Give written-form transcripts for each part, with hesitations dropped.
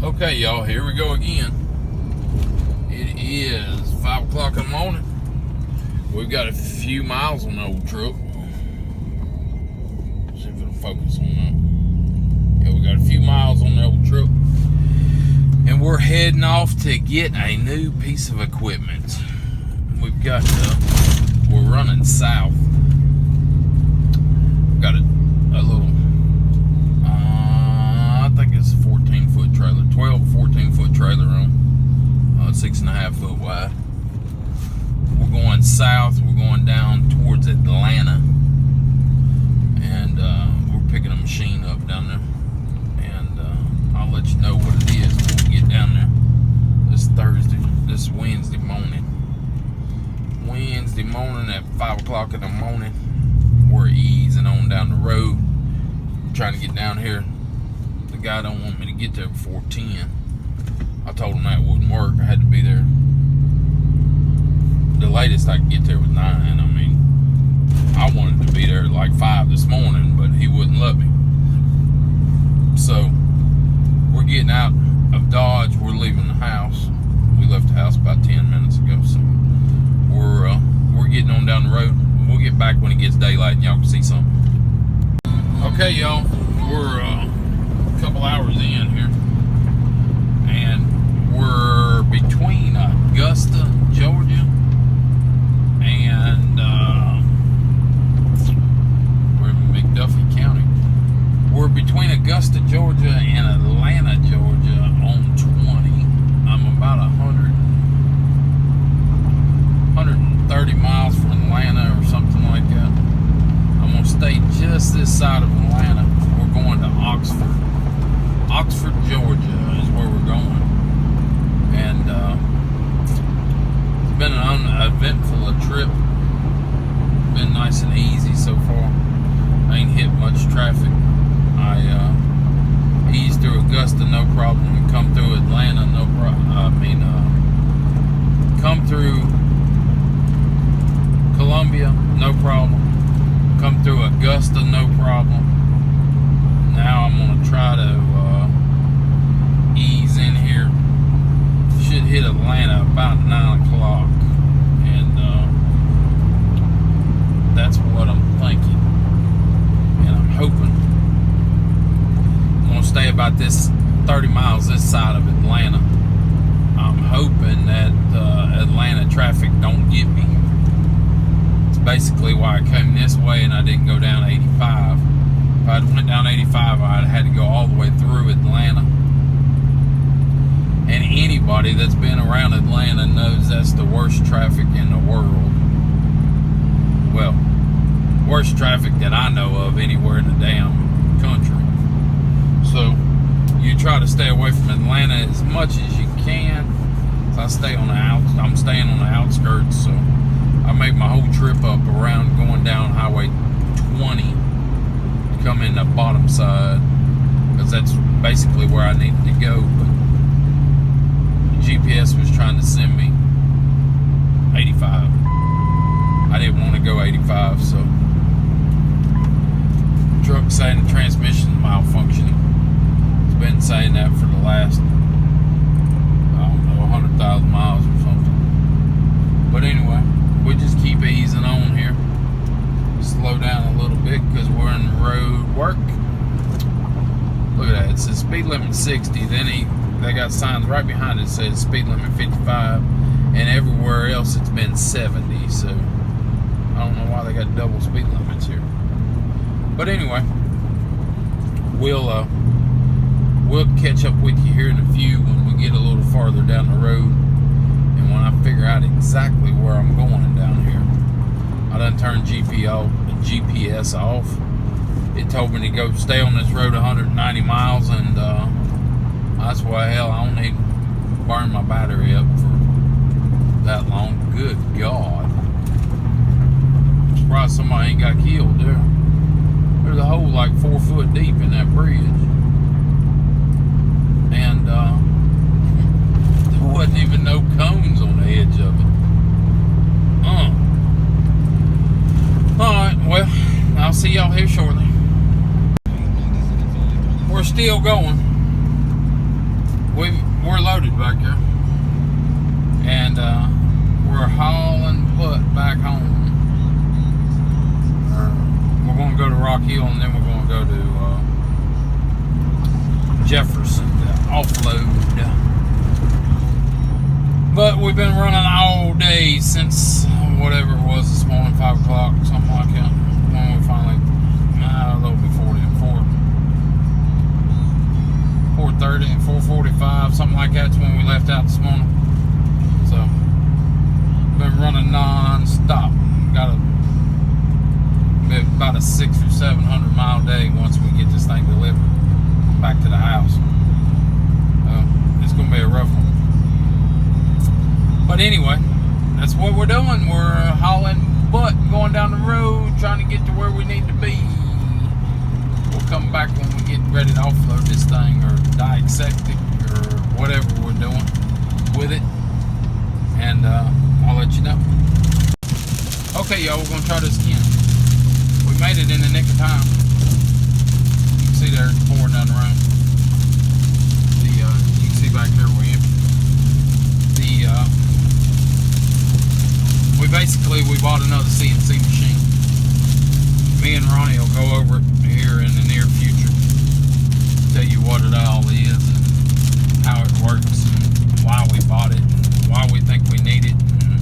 Okay, y'all, here we go again. It is 5 o'clock in the morning. We've got a few miles on the old truck. See if it'll focus on that. Yeah, we got a few miles on the old truck. And we're heading off to get a new piece of equipment. We've got, we're running south. We've got a little, I think it's a 14-foot trailer, 12 or 14-foot trailer on, 6.5 foot wide. We're going south. We're going down towards Atlanta, and we're picking a machine up down there. And I'll let you know what it is when we get down there. This Thursday, this Wednesday morning. Wednesday morning at 5 o'clock in the morning. We're easing on down the road, trying to get down here. The guy don't want me to get there before 10. I told him that wouldn't work. I had to be there. The latest I could get there was 9. I mean, I wanted to be there at like 5 this morning, but he wouldn't let me. So we're getting out of Dodge. We're leaving the house. We left the house about 10 minutes ago. So we're getting on down the road. We'll get back when it gets daylight and y'all can see something. Okay, y'all, we're a couple hours in here, and we're between Augusta, Georgia, and we're in McDuffie County. We're between Augusta, Georgia, and Atlanta, Georgia on 20. I'm about 130 miles from Atlanta or something like that. I'm going to stay just this side of Atlanta. We're going to Oxford. Oxford, Georgia is where we're going. And it's been an uneventful trip. Been nice and easy so far. I ain't hit much traffic. I eased through Augusta, no problem. And come through Atlanta, no problem. Come through Columbia, no problem. Come through Augusta, no problem. Now I'm going to try to ease in here. Should hit Atlanta about 9 o'clock. And that's what I'm thinking. And I'm hoping I'm going to stay about this 30 miles this side of Atlanta. I'm hoping that Atlanta traffic don't get me. Basically why I came this way and I didn't go down 85. If I went down 85, I'd had to go all the way through Atlanta. And anybody that's been around Atlanta knows that's the worst traffic in the world. Well, worst traffic that I know of anywhere in the damn country. So you try to stay away from Atlanta as much as you can. So I'm staying on the outskirts, so I make my whole trip up around going down Highway 20 to come in the bottom side, because that's basically where I needed to go. But GPS was trying to send me 85. I didn't want to go 85, so the truck saying the transmission is malfunctioning. It's been saying that for the last, I don't know, 100,000 miles or something. But anyway, we just keep easing on here. Slow down a little bit because we're in road work. Look at that. It says speed limit 60. Then they got signs right behind it that says speed limit 55. And everywhere else it's been 70. So I don't know why they got double speed limits here. But anyway, we'll catch up with you here in a few when we get a little farther down the road. And when I figure out exactly where I'm going down here. I done turned GPS off. It told me to go stay on this road 190 miles, and that's why hell I don't need to burn my battery up for that long. Good God. I'm surprised somebody ain't got killed there. There's a hole like 4 foot deep in that bridge. And there wasn't even no cones on the edge of it. Alright, well, I'll see y'all here shortly. We're still going. loaded back there. And we're hauling butt back home. We're going to go to Rock Hill, and then we're going to go to Jefferson to offload. But we've been running all day since whatever it was this morning, 5 o'clock, something like that. When we finally, a little before then, 4:30 and 4:45, something like that's when we left out this morning. So, been running non-stop. Got about a 600 or 700 mile day once we get this thing delivered back to the house. It's gonna be a rough one. But anyway, that's what we're doing. We're hauling butt, going down the road, trying to get to where we need to be. We'll come back when we get ready to offload this thing, or dissect it, or whatever we're doing with it. And I'll let you know. Okay, y'all, we're gonna try this again. We made it in the nick of time. You can see there's pouring down the rain. You can see back there we're in. We bought another CNC machine. Me and Ronnie will go over it here in the near future. Tell you what it all is and how it works and why we bought it and why we think we need it and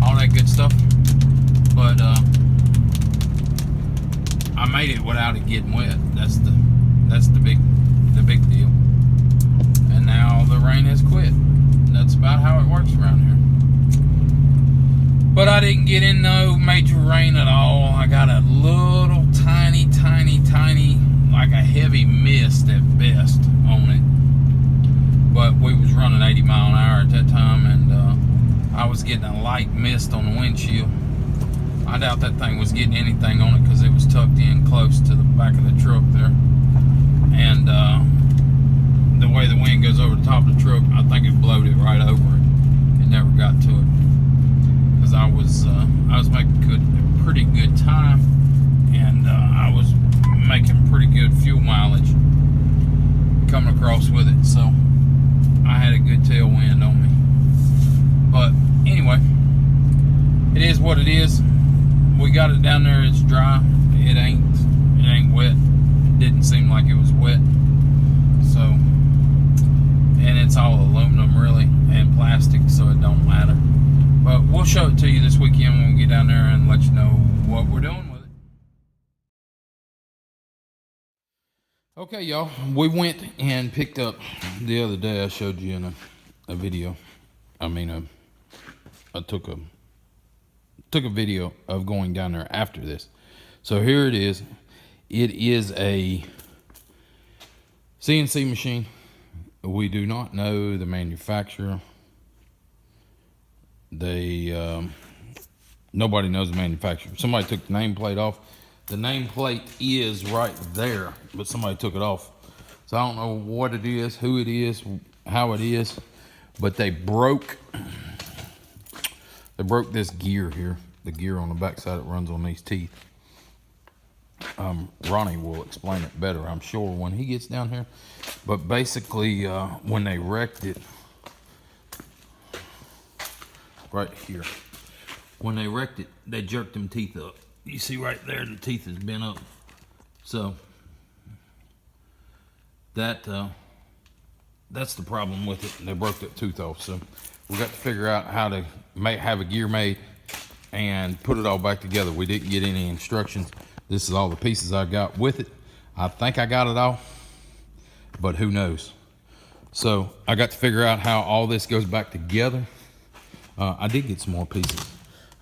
all that good stuff. But I made it without it getting wet. That's the big deal. And now the rain has quit. That's about how it works around here. But I didn't get in no major rain at all. I got a little tiny, like a heavy mist at best on it. But we was running 80 mile an hour at that time, and I was getting a light mist on the windshield. I doubt that thing was getting anything on it because it was tucked in close to the back of the truck there. And the way the wind goes over the top of the truck, I think it blowed it right over it. It never got to it. Because I was making a pretty good time, and I was making pretty good fuel mileage coming across with it, so I had a good tailwind on me. But anyway, it is what it is. We got it down there. It's dry. It ain't wet. It didn't seem like it was wet. So, and it's all aluminum really and plastic, so it don't matter. But we'll show it to you this weekend when we get down there and let you know what we're doing with it. Okay, y'all. We went and picked up the other day. I showed you in a video. I took a video of going down there after this. So here it is. It is a CNC machine. We do not know the manufacturer. Nobody knows the manufacturer. Somebody took the nameplate off. The nameplate is right there, but somebody took it off. So I don't know what it is, who it is, how it is, but they broke this gear here, the gear on the backside that runs on these teeth. Ronnie will explain it better, I'm sure, when he gets down here. But basically, when they wrecked it, right here. When they wrecked it, they jerked them teeth up. You see right there, the teeth is bent up. So that's the problem with it. They broke that tooth off. So we got to figure out how to have a gear made and put it all back together. We didn't get any instructions. This is all the pieces I got with it. I think I got it all, but who knows? So I got to figure out how all this goes back together. I did get some more pieces.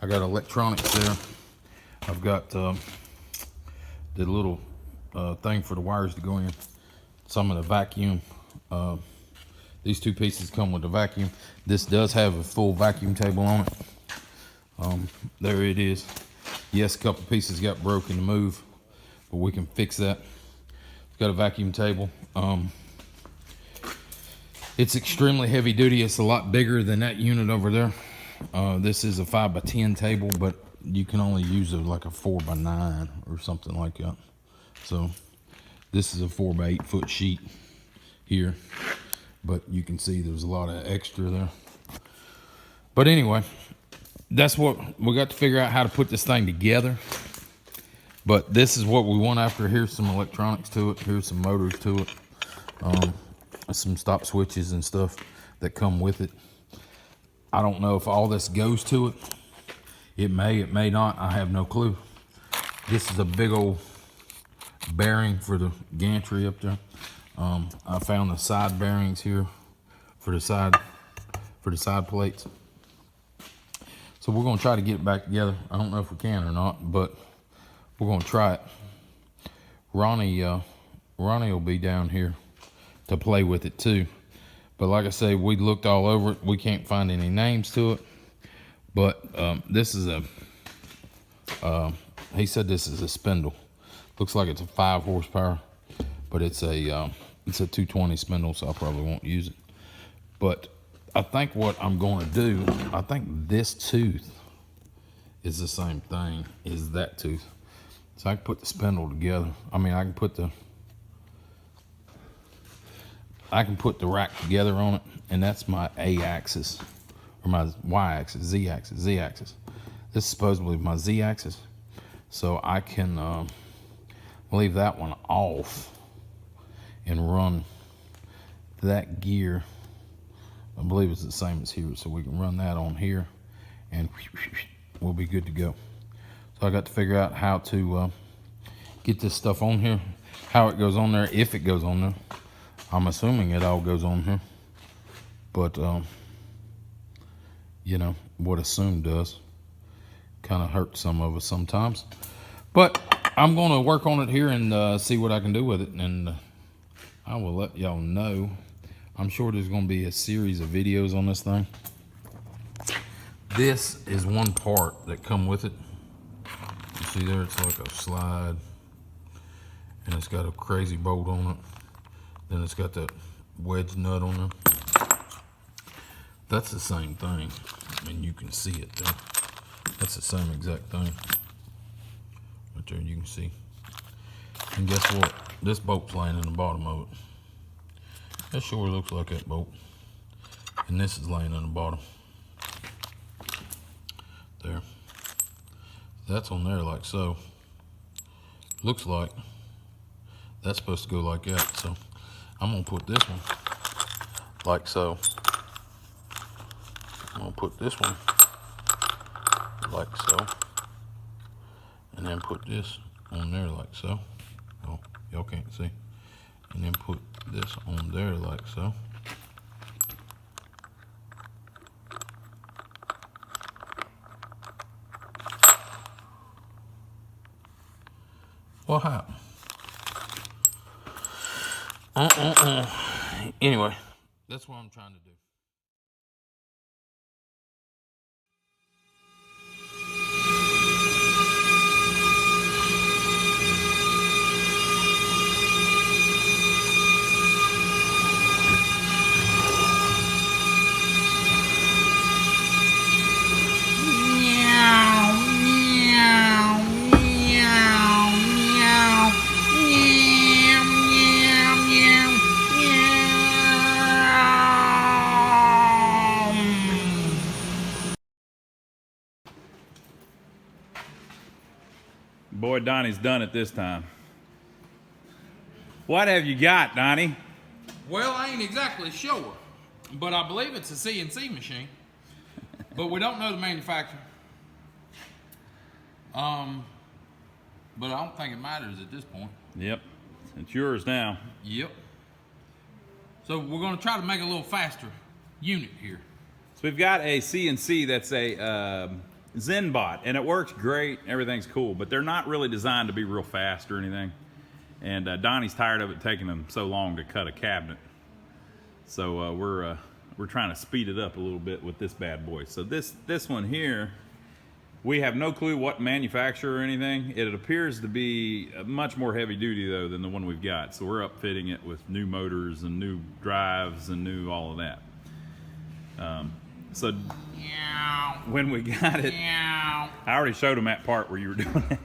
I got electronics there. I've got the little thing for the wires to go in. Some of the vacuum. These two pieces come with the vacuum. This does have a full vacuum table on it. There it is. Yes, a couple pieces got broken to move, but we can fix that. It's got a vacuum table. It's extremely heavy duty. It's a lot bigger than that unit over there. This is a 5x10 table, but you can only use it like a 4x9 or something like that. So this is a 4x8 foot sheet here. but you can see there's a lot of extra there. But anyway, that's what we got to figure out, how to put this thing together. But this is what we want after. Here's some electronics to it. Here's some motors to it. Some stop switches and stuff that come with it. I don't know if all this goes to it. It may not. I have no clue. This is a big old bearing for the gantry up there. I found the side bearings here for the side plates. So we're gonna try to get it back together. I don't know if we can or not, but we're gonna try it. Ronnie will be down here to play with it too. But like I say, we looked all over it. We can't find any names to it. But this is he said this is a spindle. Looks like it's a 5 horsepower, but it's a 220 spindle, so I probably won't use it. But I think what I'm going to do, I think this tooth is the same thing as that tooth. So I can put the spindle together. I mean, I can put the rack together on it, and that's my A axis, or my Y axis, Z axis, Z axis. This is supposedly my Z axis. So I can leave that one off and run that gear. I believe it's the same as here, so we can run that on here and we'll be good to go. So I got to figure out how to get this stuff on here, how it goes on there, if it goes on there. I'm assuming it all goes on here, but you know what assume does kind of hurt some of us sometimes. But I'm going to work on it here and see what I can do with it, and I will let y'all know. I'm sure there's going to be a series of videos on this thing. This is one part that come with it. You see there, it's like a slide, and it's got a crazy bolt on it. Then it's got that wedge nut on there. That's the same thing. I mean, you can see it there. That's the same exact thing. Right there, you can see. And guess what? This bolt's laying in the bottom of it. That sure looks like that bolt. And this is laying in the bottom. There. That's on there like so. Looks like that's supposed to go like that. So I'm gonna put this one like so. I'm gonna put this one like so. And then put this on there like so. Oh, y'all can't see. And then put this on there like so. What happened? Anyway, that's what I'm trying to do. Boy, Donnie's done it this time. What have you got, Donnie? Well, I ain't exactly sure, but I believe it's a CNC machine. But we don't know the manufacturer. But I don't think it matters at this point. Yep, it's yours now. Yep. So we're going to try to make a little faster unit here. So we've got a CNC that's a ZenBot, and it works great. Everything's cool, but they're not really designed to be real fast or anything. And Donnie's tired of it taking him so long to cut a cabinet. So we're trying to speed it up a little bit with this bad boy. So this one here, we have no clue what manufacturer or anything. It appears to be much more heavy duty though than the one we've got. So we're upfitting it with new motors and new drives and new all of that. So when we got it, I already showed him that part where you were doing it.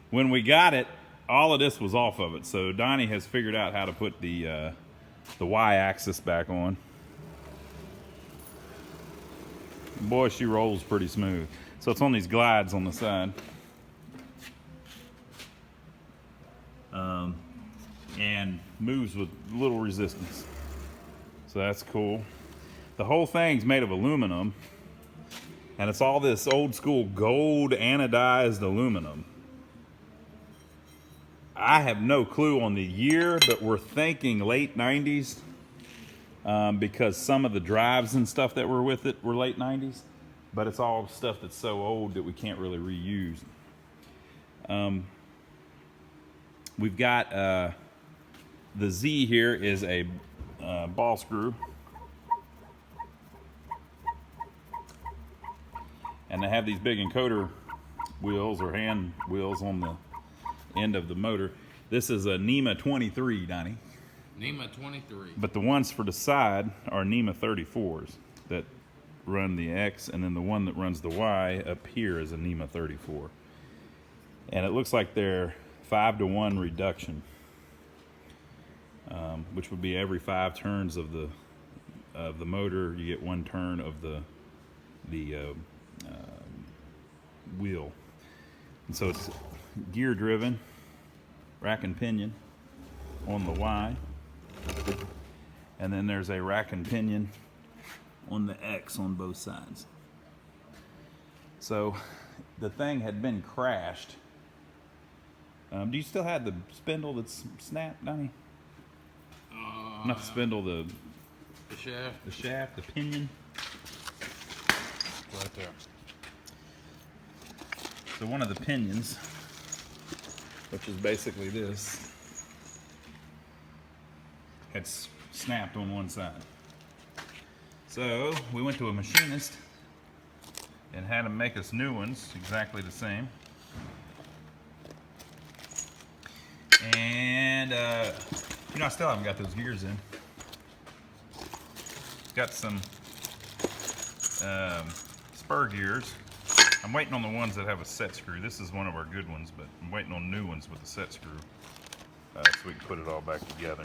When we got it, all of this was off of it. So Donnie has figured out how to put the the Y-axis back on. Boy, she rolls pretty smooth. So it's on these glides on the side. And moves with little resistance. So that's cool. The whole thing's made of aluminum. And it's all this old school gold anodized aluminum. I have no clue on the year, but we're thinking late 90s. Because some of the drives and stuff that were with it were late 90s. But it's all stuff that's so old that we can't really reuse. We've got the Z here is a ball screw. And they have these big encoder wheels or hand wheels on the end of the motor. This is a NEMA 23, Donnie. NEMA 23. But the ones for the side are NEMA 34s that run the X, and then the one that runs the Y up here is a NEMA 34. And it looks like they're 5-to-1 reduction, which would be every 5 turns of the motor, you get 1 turn of the wheel. And so it's gear driven, rack and pinion on the Y, and then there's a rack and pinion on the X on both sides. So the thing had been crashed. Do you still have the spindle that's snapped, Donnie? Not the spindle, the shaft. The shaft, the pinion. Right there. So one of the pinions, which is basically this, had snapped on one side. So we went to a machinist and had him make us new ones, exactly the same. And I still haven't got those gears in. Got some spur gears. I'm waiting on the ones that have a set screw. This is one of our good ones, but I'm waiting on new ones with a set screw so we can put it all back together.